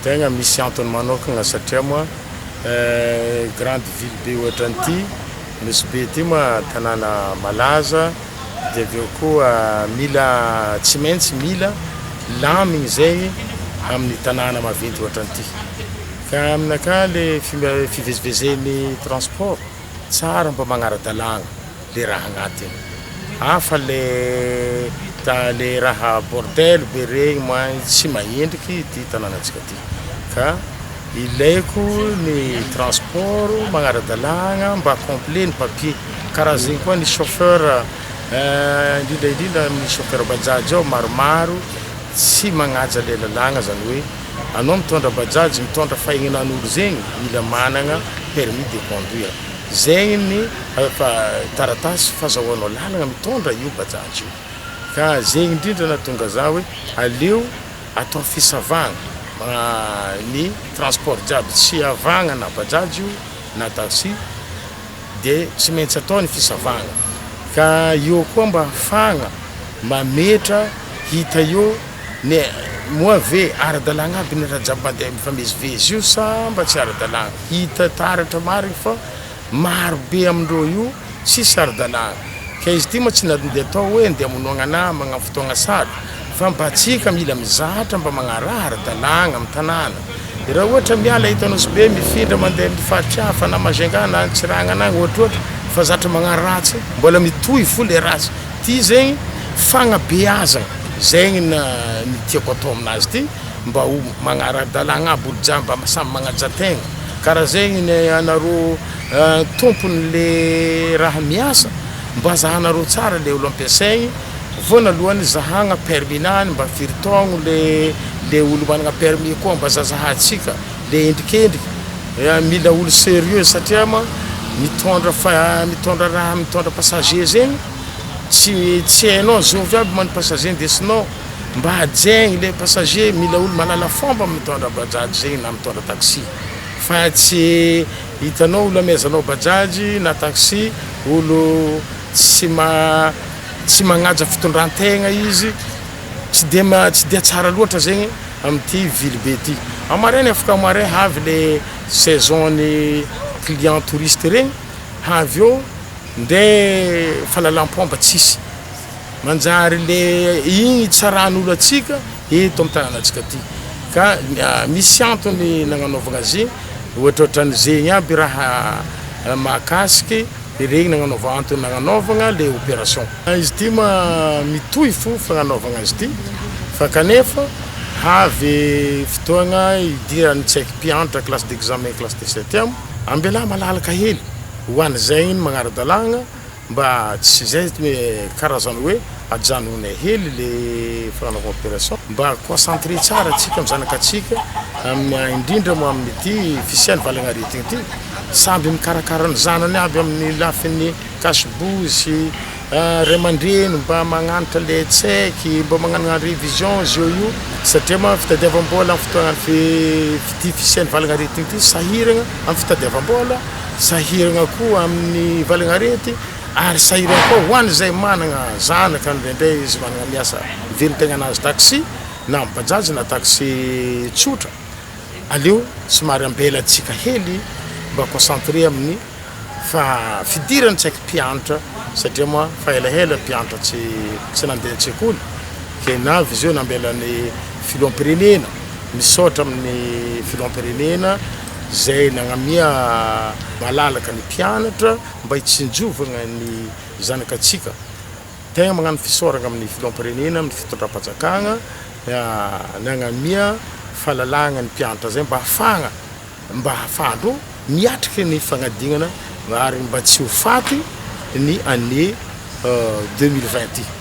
tegna misy antony manokagna satria moa grande ville be ohatran'ity misy be ty moa tanàna malaza dia aveo koa mila tsy maintsy mila lamigny zegny amin'ny tanàna maventy ohatran'ity ka aminaka le fivezivezeny transport tsara mba magnara-dalàgna le raha agnatiny hafa le raha bordel be regny moa tsy mahendriky ty tanànatsika ty ka ilaiko ny transport magnara-dalàgna mba complet ny papier karaha zegny koa ny chauffeur indrindra amin'ny chauffeur bajaj ao maromaro tsy magnaja le lalàgna zany hoe anao mitondra bajaj mitondra fahaigninan'olo zegny mila managna permis de conduire zegny ny taratasy fahazahoanao lalagna mitondra io bajaj io ka zegny indrindra nahatonga za hoe aleo atao fisavagna ny transport jiaby tsy avagna na bajaj io na taxi dia tsy maintsy atao ny fisavagna ka io koa mba hafagna mametra hita io ny moa ve ara-dalàgna aby ny raha jiaby mandeha mifamezivezy io sa mba tsy ara-dalàgna hita taratra marigny fa maro be amindreo io tsisy ara-dalàgna ka izy ty moa tsy nandeha atao hoe andeha hamonoagna ana magna fotoagna sady fa mba tsika mila mizatra mba magnaraha ara-dalàgna amin'ny tanàna raha ohatra miala hitanao sy be mifindra mandeha mifaritry hafa na mazenga na tsiragna anagny ohatrohatra fa zatra magnano ratsy mbola mitohy fo le ratsy ty zegny fagnabeazagna zegny ny tiako atao aminazy ty mba ho magnara-dalàgna aby olo jiaby mba samy magnaja-tegna karaha zegny ny anareo tompony le raha miasa mba zahanareo tsara le olo ampiasaigny voanalohany zahagna perminany mba firy-taogno le olo managna permis koa mba zazahantsika le endrikendriky mila olo sérieux satria ma mitondra raha mitondra passager zegny tsy hainao zovy aby many passager ndesinao mba hajaigny le passager mila olo malala fomba mitondra bajaj zegny na mitondra taxi fa tsy hitanao olo amezanao bajaj na taxi olo tsy magnaja fitondran-tegna izy tsy dia tsara loatra zegny amin'ity ville be ty amaray afaka amaray havy le saison ny client touriste regny havy eo nde fahalalam-pomba tsisy manjary le igny tsaran'olo atsika eto amin'ny tanànatsika ty ka misy antony nagnanaovagna azy ohatrohatran'izegny aby raha mahakasiky regny nagnanaova antony nagnanaovagna le opération izy ty ma mitohy fo fagnanaovagna azy ty fa kanefa havy fotoagna idirany tsaiky mpianatra classe d'examen classe de 7e ambela malalaka hely ho an'izegny magnara-dalàgna mba tsy zay karazany hoe ajanonay hely le fagnanaovana opération mba concentré tsara atsika amin'ny zanakatsika indrindra mo amin'ity fisiany valagnaretigny ity samby mikarakara ny zanany aby amin'ny lafin'ny kasibosy ray aman-dreny mba magnanatra le tsaiky mba magnano révision izy io satria ma fitadiavam-bola amin'ny fotoagna ty fisiany valagnaretigny ity sahiragna amin'ny fitadiavam-bola sahiragna koa amin'ny valagnarety ary sahiragna koa ho any zay managna zanaka ndraindray izy managna miasa velon-tegna anazy taxi na bajaj na taxi tsotra aleo somary ambelatsika hely mba concentré amin'ny fidirany tsaiky mpianatra satria moa fa helahela mpianatra tsy nandeha an-tsekoly ke navy izy eo nambelany filom-pirenena misaotra amin'ny filom-pirenena zay nagnamia malalaka ny mpianatra mba hitsinjovagna ny zanakatsika tegna magnano fisaoragna amin'ny filom-pirenena amin'ny fitondram-panjakagna nagnamia fahalalagna ny mpianatra zay mba hafandro miatriky ny fagnadinana ary mba tsy ho faty ny année 2020